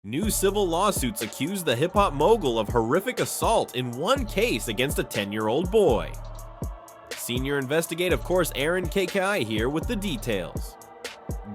New civil lawsuits accuse the hip-hop mogul of horrific assault in one case against a 10-year-old boy. Senior investigative course Erin KKI here with the details.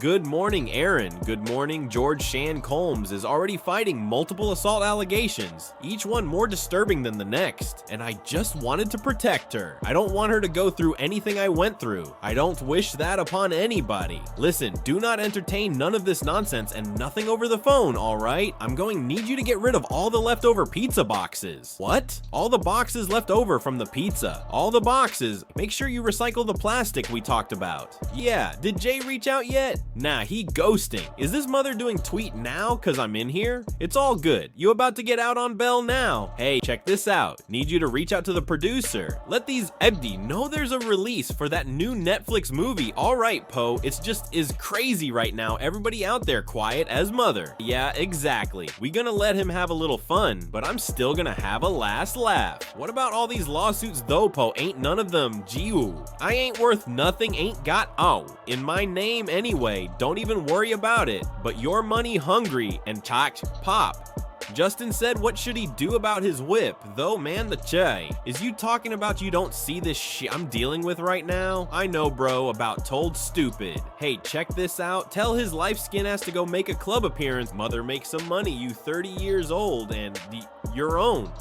Good morning, Erin. Good morning, George Shan Colmes is already fighting multiple assault allegations, each one more disturbing than the next, and I just wanted to protect her. I don't want her to go through anything I went through. I don't wish that upon anybody. Listen, do not entertain none of this nonsense and nothing over the phone, alright? I'm going to need you to get rid of all the leftover pizza boxes. What? All the boxes left over from the pizza. All the boxes. Make sure you recycle the plastic we talked about. Yeah, did Jay reach out yet? Nah, he ghosting. Is this mother doing tweet now cause I'm in here? It's all good. You about to get out on bail now. Hey, check this out. Need you to reach out to the producer. Let these Ebdi know there's a release for that new Netflix movie. Alright, Poe, it's just is crazy right now. Everybody out there quiet as mother. Yeah, exactly. We gonna let him have a little fun, but I'm still gonna have a last laugh. What about all these lawsuits though, Poe? Ain't none of them Jiu. I ain't worth nothing, ain't got in my name anyway. Don't even worry about it, but you're money hungry and talked pop. Justin said what should he do about his whip, though man the chai. Is you talking about you don't see this shit I'm dealing with right now? I know bro, about told stupid. Hey, check this out, tell his life skin has to go make a club appearance. Mother make some money, you 30 years old and your own.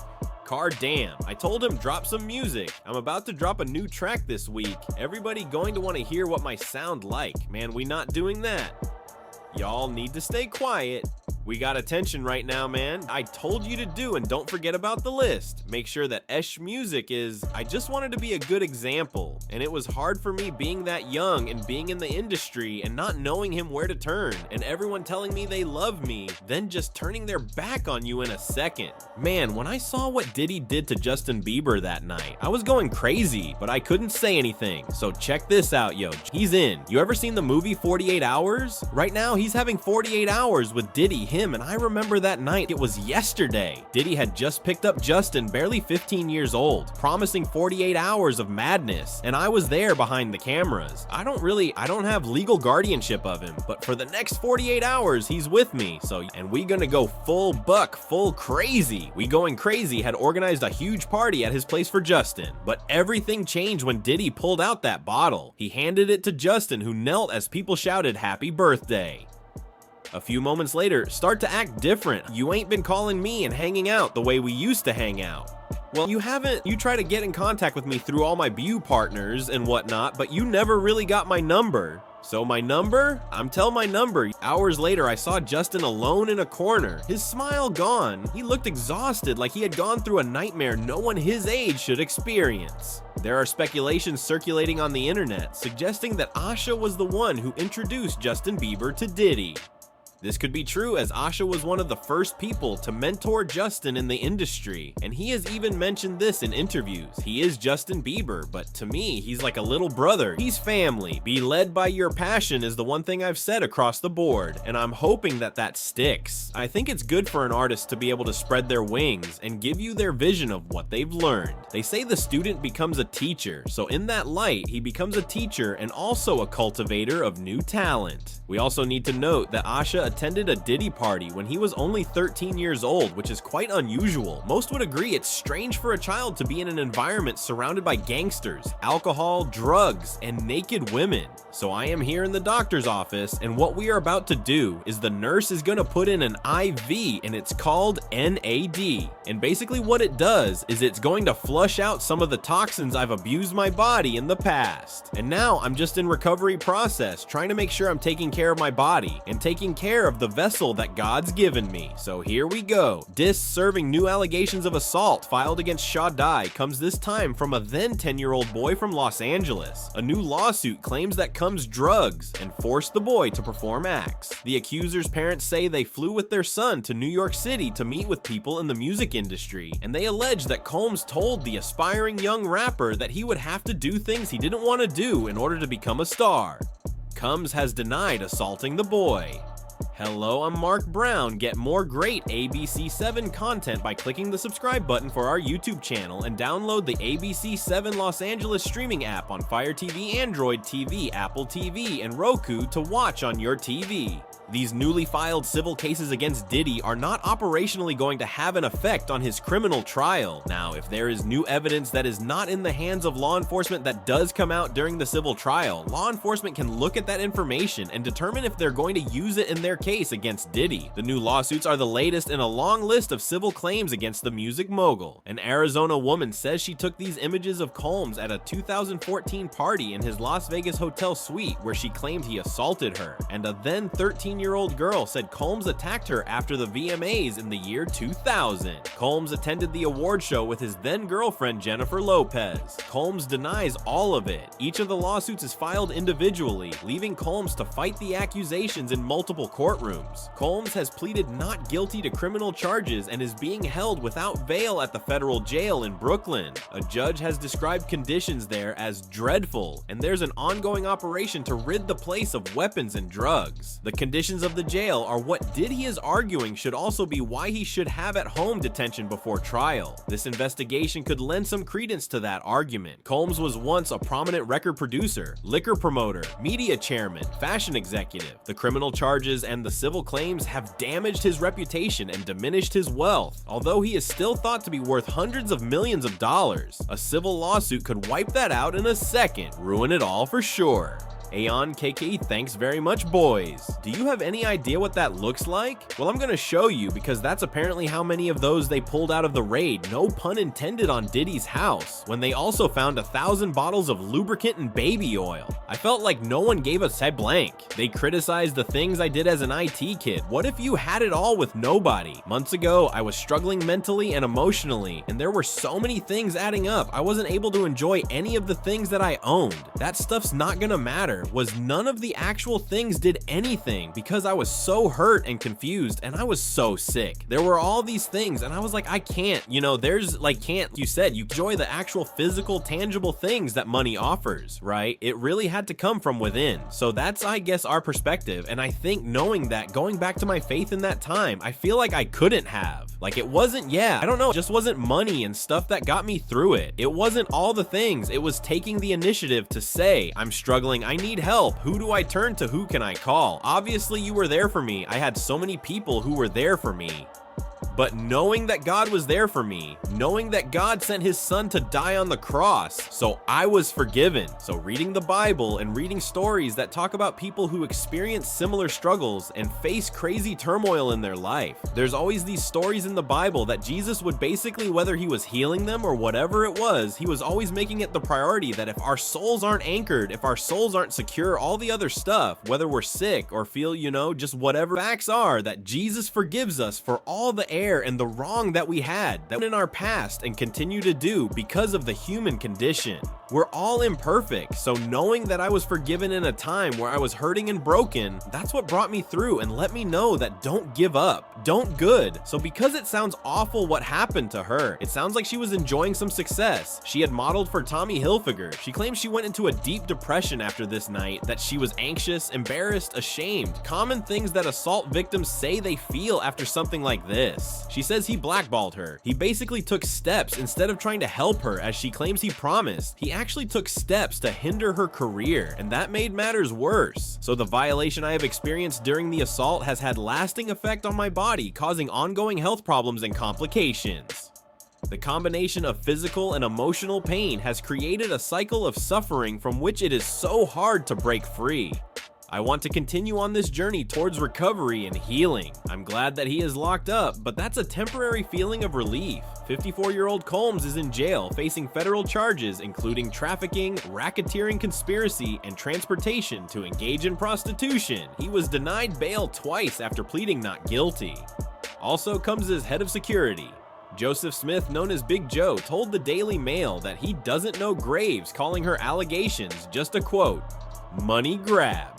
Car damn, I told him drop some music. I'm about to drop a new track this week. Everybody going to want to hear what my sound like. Man, we not doing that. Y'all need to stay quiet. We got attention right now, man. I told you to do, and don't forget about the list. Make sure that Esh music is, I just wanted to be a good example. And it was hard for me being that young and being in the industry and not knowing him where to turn. And everyone telling me they love me, then just turning their back on you in a second. Man, when I saw what Diddy did to Justin Bieber that night, I was going crazy, but I couldn't say anything. So check this out, yo. He's in. You ever seen the movie 48 Hours? Right now, he's having 48 hours with Diddy, him, and I remember that night. It was yesterday. Diddy had just picked up Justin, barely 15 years old, promising 48 hours of madness, and I was there behind the cameras. I don't have legal guardianship of him, but for the next 48 hours, he's with me, and we gonna go full buck, full crazy. We Going Crazy had organized a huge party at his place for Justin, but everything changed when Diddy pulled out that bottle. He handed it to Justin, who knelt as people shouted happy birthday. A few moments later, start to act different. You ain't been calling me and hanging out the way we used to hang out. Well, you haven't. You try to get in contact with me through all my Bew partners and whatnot, but you never really got my number. So my number? My number. Hours later, I saw Justin alone in a corner, his smile gone. He looked exhausted, like he had gone through a nightmare no one his age should experience. There are speculations circulating on the internet suggesting that Asha was the one who introduced Justin Bieber to Diddy. This could be true, as Asha was one of the first people to mentor Justin in the industry, and he has even mentioned this in interviews. He is Justin Bieber, but to me, he's like a little brother. He's family. Be led by your passion is the one thing I've said across the board, and I'm hoping that that sticks. I think it's good for an artist to be able to spread their wings and give you their vision of what they've learned. They say the student becomes a teacher, so in that light, he becomes a teacher and also a cultivator of new talent. We also need to note that Asha attended a Diddy party when he was only 13 years old, which is quite unusual. Most would agree it's strange for a child to be in an environment surrounded by gangsters, alcohol, drugs, and naked women. So I am here in the doctor's office, and what we are about to do is the nurse is gonna put in an IV, and it's called NAD. And basically what it does is it's going to flush out some of the toxins I've abused my body in the past. And now I'm just in recovery process, trying to make sure I'm taking care of my body and taking care of the vessel that God's given me. So here we go. Dis serving new allegations of assault filed against Shaddai comes this time from a then 10-year-old boy from Los Angeles. A new lawsuit claims that Combs drugs and forced the boy to perform acts. The accuser's parents say they flew with their son to New York City to meet with people in the music industry, and they allege that Combs told the aspiring young rapper that he would have to do things he didn't want to do in order to become a star. Combs has denied assaulting the boy. Hello, I'm Mark Brown. Get more great ABC7 content by clicking the subscribe button for our YouTube channel and download the ABC7 Los Angeles streaming app on Fire TV, Android TV, Apple TV, and Roku to watch on your TV. These newly filed civil cases against Diddy are not operationally going to have an effect on his criminal trial. Now, if there is new evidence that is not in the hands of law enforcement that does come out during the civil trial, law enforcement can look at that information and determine if they're going to use it in their case against Diddy. The new lawsuits are the latest in a long list of civil claims against the music mogul. An Arizona woman says she took these images of Colmes at a 2014 party in his Las Vegas hotel suite where she claimed he assaulted her, and a then 13-year-old girl said Colmes attacked her after the VMAs in the year 2000. Colmes attended the award show with his then girlfriend Jennifer Lopez. Colmes denies all of it. Each of the lawsuits is filed individually, leaving Colmes to fight the accusations in multiple courtrooms. Colmes has pleaded not guilty to criminal charges and is being held without bail at the federal jail in Brooklyn. A judge has described conditions there as dreadful, and there's an ongoing operation to rid the place of weapons and drugs. The conditions of the jail are what Diddy is arguing should also be why he should have at-home detention before trial. This investigation could lend some credence to that argument. Colmes was once a prominent record producer, liquor promoter, media chairman, fashion executive. The criminal charges and the civil claims have damaged his reputation and diminished his wealth, although he is still thought to be worth hundreds of millions of dollars. A civil lawsuit could wipe that out in a second, ruin it all for sure. Aeon KK, thanks very much, boys. Do you have any idea what that looks like? Well, I'm gonna show you, because that's apparently how many of those they pulled out of the raid, no pun intended, on Diddy's house, when they also found 1,000 bottles of lubricant and baby oil. I felt like no one gave us head blank. They criticized the things I did as an IT kid. What if you had it all with nobody? Months ago, I was struggling mentally and emotionally, and there were so many things adding up. I wasn't able to enjoy any of the things that I owned. That stuff's not gonna matter. Was none of the actual things did anything, because I was so hurt and confused, and I was so sick. There were all these things, and I was like, I can't, there's like, you said, you enjoy the actual physical, tangible things that money offers, right? It really had to come from within. So that's, I guess, our perspective, and I think knowing that, going back to my faith in that time, I feel like I couldn't have. Like, it wasn't, I don't know, it just wasn't money and stuff that got me through it. It wasn't all the things. It was taking the initiative to say, I'm struggling, I need help. Who do I turn to? Who can I call? Obviously, you were there for me. I had so many people who were there for me. But knowing that God was there for me, knowing that God sent his son to die on the cross, so I was forgiven. So reading the Bible and reading stories that talk about people who experience similar struggles and face crazy turmoil in their life. There's always these stories in the Bible that Jesus would basically, whether he was healing them or whatever it was, he was always making it the priority that if our souls aren't anchored, if our souls aren't secure, all the other stuff, whether we're sick or feel, just whatever facts are, that Jesus forgives us for all the error and the wrong that we had that in our past and continue to do because of the human condition. We're all imperfect, so knowing that I was forgiven in a time where I was hurting and broken, that's what brought me through and let me know that don't give up, don't good. So because it sounds awful what happened to her, it sounds like she was enjoying some success. She had modeled for Tommy Hilfiger. She claims she went into a deep depression after this night, that she was anxious, embarrassed, ashamed, common things that assault victims say they feel after something like this. She says he blackballed her. He basically took steps instead of trying to help her as she claims he promised. He actually took steps to hinder her career, and that made matters worse. So the violation I have experienced during the assault has had lasting effect on my body, causing ongoing health problems and complications. The combination of physical and emotional pain has created a cycle of suffering from which it is so hard to break free. I want to continue on this journey towards recovery and healing. I'm glad that he is locked up, but that's a temporary feeling of relief. 54-year-old Colmes is in jail facing federal charges including trafficking, racketeering conspiracy, and transportation to engage in prostitution. He was denied bail twice after pleading not guilty. Also comes as head of security. Joseph Smith, known as Big Joe, told the Daily Mail that he doesn't know Graves, calling her allegations just a quote, money grab.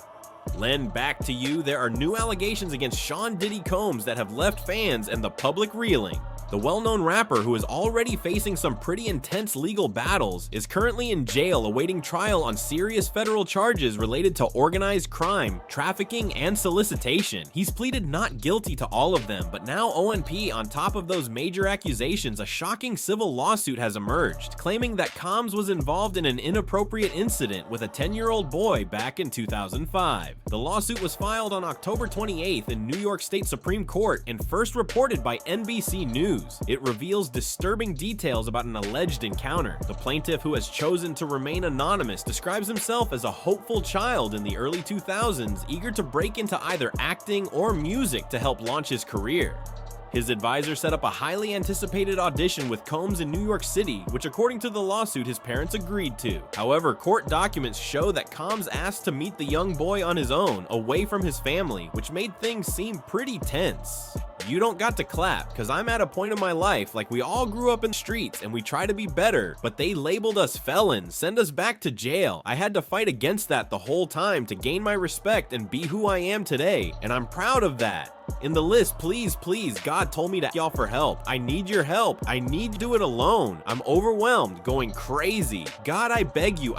Len, back to you. There are new allegations against Sean Diddy Colmes that have left fans and the public reeling. The well-known rapper, who is already facing some pretty intense legal battles, is currently in jail awaiting trial on serious federal charges related to organized crime, trafficking, and solicitation. He's pleaded not guilty to all of them, but now ONP, on top of those major accusations, a shocking civil lawsuit has emerged, claiming that Colmes was involved in an inappropriate incident with a 10-year-old boy back in 2005. The lawsuit was filed on October 28th in New York State Supreme Court and first reported by NBC News. It reveals disturbing details about an alleged encounter. The plaintiff, who has chosen to remain anonymous, describes himself as a hopeful child in the early 2000s, eager to break into either acting or music to help launch his career. His advisor set up a highly anticipated audition with Colmes in New York City, which according to the lawsuit his parents agreed to. However, court documents show that Colmes asked to meet the young boy on his own, away from his family, which made things seem pretty tense. You don't got to clap, cause I'm at a point in my life like we all grew up in the streets and we try to be better, but they labeled us felons, send us back to jail. I had to fight against that the whole time to gain my respect and be who I am today, and I'm proud of that. In the list, please, God told me to ask y'all for help. I need your help. I need to do it alone. I'm overwhelmed, going crazy. God, I beg you,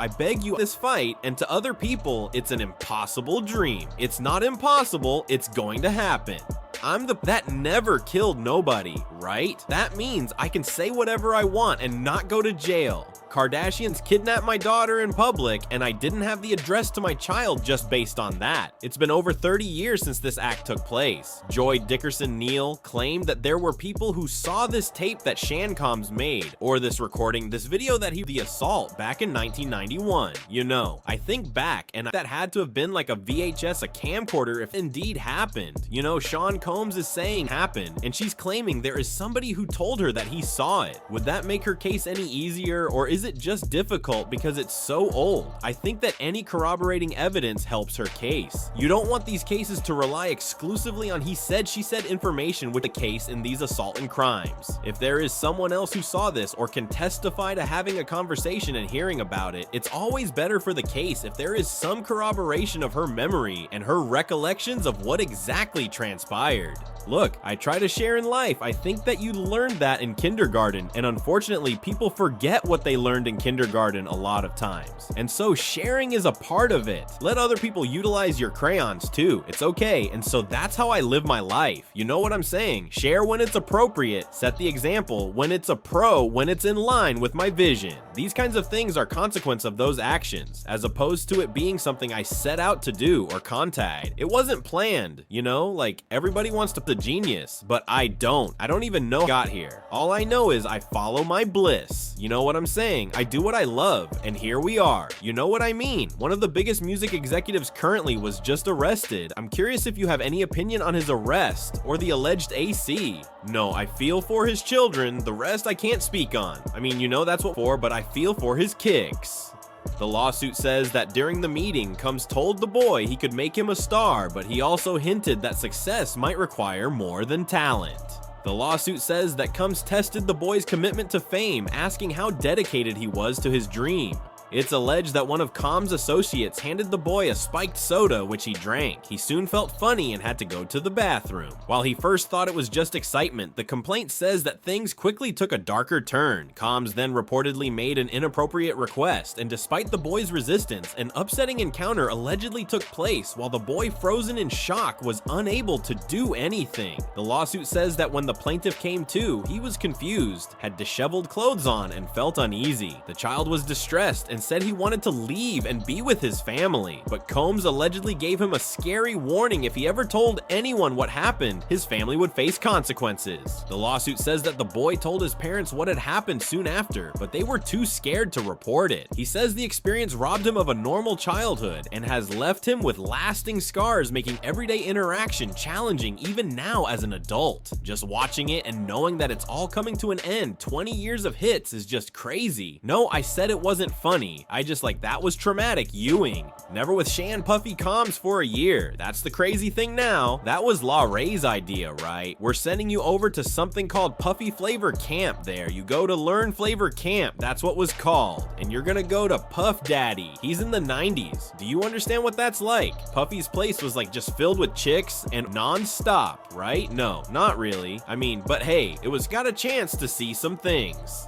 this fight, and to other people, it's an impossible dream. It's not impossible, it's going to happen. I'm that never killed nobody, right? That means I can say whatever I want and not go to jail. Kardashians kidnapped my daughter in public, and I didn't have the address to my child just based on that. It's been over 30 years since this act took place. Joy Dickerson Neal claimed that there were people who saw this tape that Shan Colmes made, or this recording, this video that the assault back in 1991. You know, I think back, and that had to have been like a VHS, a camcorder, if indeed happened. You know, Shan Colmes is saying happened, and she's claiming there is somebody who told her that he saw it. Would that make her case any easier, or is it just difficult because it's so old? I think that any corroborating evidence helps her case. You don't want these cases to rely exclusively on he said, she said information with the case in these assault and crimes. If there is someone else who saw this or can testify to having a conversation and hearing about it, it's always better for the case if there is some corroboration of her memory and her recollections of what exactly transpired. Look, I try to share in life. I think that you learned that in kindergarten, and unfortunately, people forget what they learned in kindergarten a lot of times. And so sharing is a part of it. Let other people utilize your crayons too. It's okay. And so that's how I live my life. You know what I'm saying? Share when it's appropriate. Set the example when it's when it's in line with my vision. These kinds of things are consequence of those actions, as opposed to it being something I set out to do or contact. It wasn't planned, you know, like everybody wants to be the genius, but I don't even know how I got here. All I know is I follow my bliss. You know what I'm saying? I do what I love, and here we are. You know what I mean? One of the biggest music executives currently was just arrested. I'm curious if you have any opinion on his arrest or the alleged AC. No, I feel for his children. The rest I can't speak on. I mean, you know that's what for, but I feel for his kicks. The lawsuit says that during the meeting, Colmes told the boy he could make him a star, but he also hinted that success might require more than talent. The lawsuit says that Colmes tested the boy's commitment to fame, asking how dedicated he was to his dream. It's alleged that one of Colmes' associates handed the boy a spiked soda, which he drank. He soon felt funny and had to go to the bathroom. While he first thought it was just excitement, the complaint says that things quickly took a darker turn. Colmes then reportedly made an inappropriate request, and despite the boy's resistance, an upsetting encounter allegedly took place while the boy, frozen in shock, was unable to do anything. The lawsuit says that when the plaintiff came to, he was confused, had disheveled clothes on, and felt uneasy. The child was distressed and said he wanted to leave and be with his family, but Colmes allegedly gave him a scary warning if he ever told anyone what happened, his family would face consequences. The lawsuit says that the boy told his parents what had happened soon after, but they were too scared to report it. He says the experience robbed him of a normal childhood and has left him with lasting scars, making everyday interaction challenging even now as an adult. Just watching it and knowing that it's all coming to an end, 20 years of hits, is just crazy. No, I said it wasn't funny. funny. I just like, that was traumatic Ewing. Never with Shan Puffy Colmes for a year. That's the crazy thing now. That was La Ray's idea, right? We're sending you over to something called Puffy Flavor Camp there. You go to Learn Flavor Camp. That's what was called. And you're gonna go to Puff Daddy. He's in the 90s. Do you understand what that's like? Puffy's place was like just filled with chicks and non-stop, right? No, not really. I mean, but hey, it was got a chance to see some things.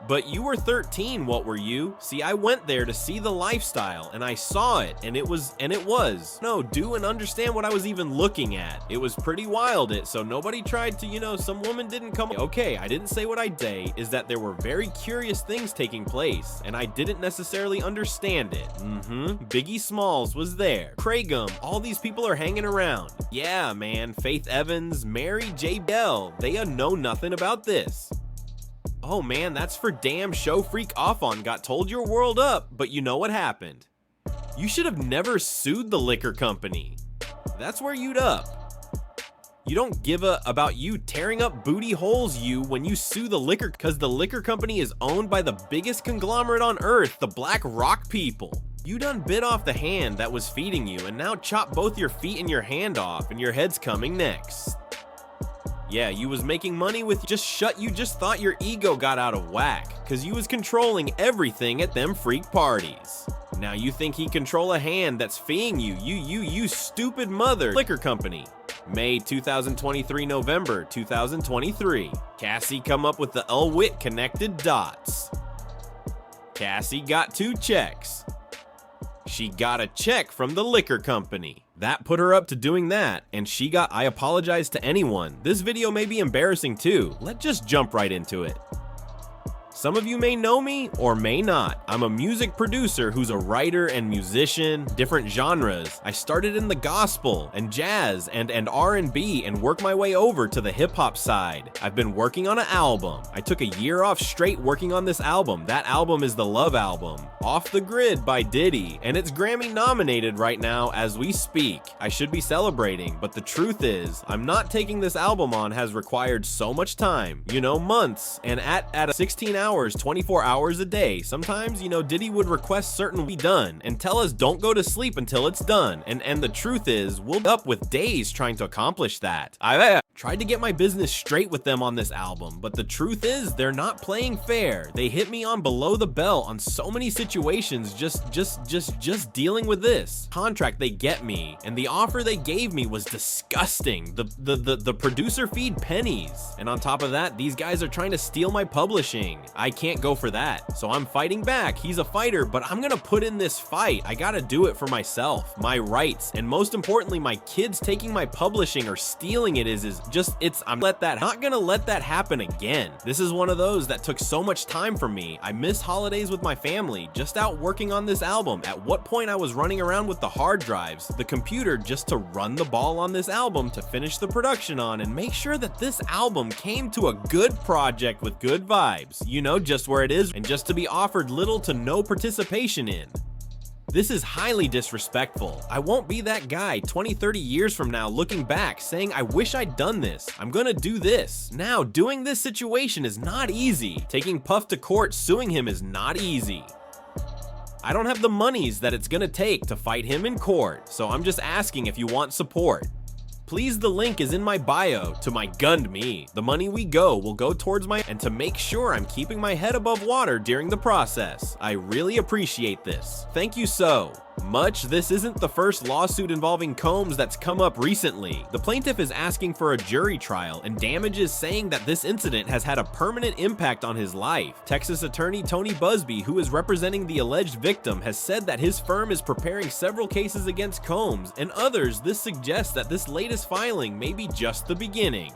But you were 13, what were you? See, I went there to see the lifestyle, and I saw it, and it was. No, do and understand what I was even looking at. It was pretty wild, so nobody tried to, some woman didn't come. Okay, I didn't say what I'd say, is that there were very curious things taking place, and I didn't necessarily understand it. Biggie Smalls was there. Craigum, all these people are hanging around. Yeah, man, Faith Evans, Mary J. Bell, they know nothing about this. Oh man, that's for damn show freak off on got told your world up, but you know what happened. You should have never sued the liquor company. That's where you'd up. You don't give a about you tearing up booty holes when you sue the liquor, because the liquor company is owned by the biggest conglomerate on earth, the Black Rock people. You done bit off the hand that was feeding you and now chop both your feet and your hand off and your head's coming next. Yeah, you was making money with you just thought your ego got out of whack, cause you was controlling everything at them freak parties. Now you think he control a hand that's feeing you stupid mother. Liquor company. May 2023, November 2023. Cassie come up with the L-Wit connected dots. Cassie got 2 checks. She got a check from the liquor company. That put her up to doing that, and she got I apologize to anyone. This video may be embarrassing too. Let's just jump right into it. Some of you may know me or may not. I'm a music producer who's a writer and musician, different genres. I started in the gospel and jazz and R&B and worked my way over to the hip hop side. I've been working on an album. I took a year off straight working on this album. That album is the Love album, Off the Grid by Diddy, and it's Grammy nominated right now as we speak. I should be celebrating, but the truth is, I'm not taking this album on has required so much time, months, and at 16 hours, 24 hours a day. Sometimes, Diddy would request certain be done and tell us don't go to sleep until it's done. And the truth is, we'll up with days trying to accomplish that. I tried to get my business straight with them on this album, but the truth is, they're not playing fair. They hit me on below the belt on so many situations, just dealing with this contract they get me, and the offer they gave me was disgusting. The producer feed pennies, and on top of that, these guys are trying to steal my publishing. I can't go for that, so I'm fighting back. He's a fighter, but I'm gonna put in this fight. I gotta do it for myself, my rights, and most importantly, my kids taking my publishing or stealing it I'm not gonna let that happen again. This is one of those that took so much time from me. I miss holidays with my family, just out working on this album. At what point I was running around with the hard drives, the computer, just to run the ball on this album, to finish the production on and make sure that this album came to a good project with good vibes, just where it is, and just to be offered little to no participation in. This is highly disrespectful. I won't be that guy 20, 30 years from now looking back saying I wish I'd done this. I'm gonna do this. Now, doing this situation is not easy. Taking Puff to court, suing him is not easy. I don't have the monies that it's gonna take to fight him in court, so I'm just asking if you want support. Please, the link is in my bio to my GundMe. The money will go towards and to make sure I'm keeping my head above water during the process. I really appreciate this. Thank you so much. This isn't the first lawsuit involving Colmes that's come up recently. The plaintiff is asking for a jury trial and damages, saying that this incident has had a permanent impact on his life. Texas attorney Tony Busby, who is representing the alleged victim, has said that his firm is preparing several cases against Colmes and others. This suggests that this latest filing may be just the beginning.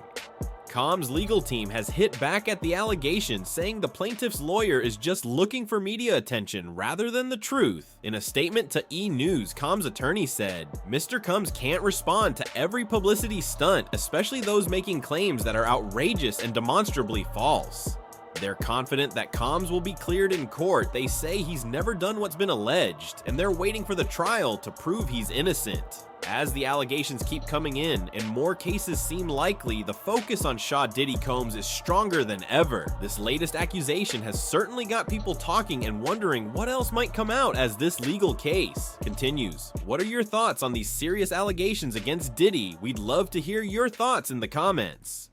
Colmes' legal team has hit back at the allegations, saying the plaintiff's lawyer is just looking for media attention rather than the truth. In a statement to E! News, Colmes' attorney said, "Mr. Colmes can't respond to every publicity stunt, especially those making claims that are outrageous and demonstrably false. They're confident that Colmes will be cleared in court. They say he's never done what's been alleged, and they're waiting for the trial to prove he's innocent. As the allegations keep coming in and more cases seem likely, the focus on Diddy Colmes is stronger than ever. This latest accusation has certainly got people talking and wondering what else might come out as this legal case continues. What are your thoughts on these serious allegations against Diddy? We'd love to hear your thoughts in the comments.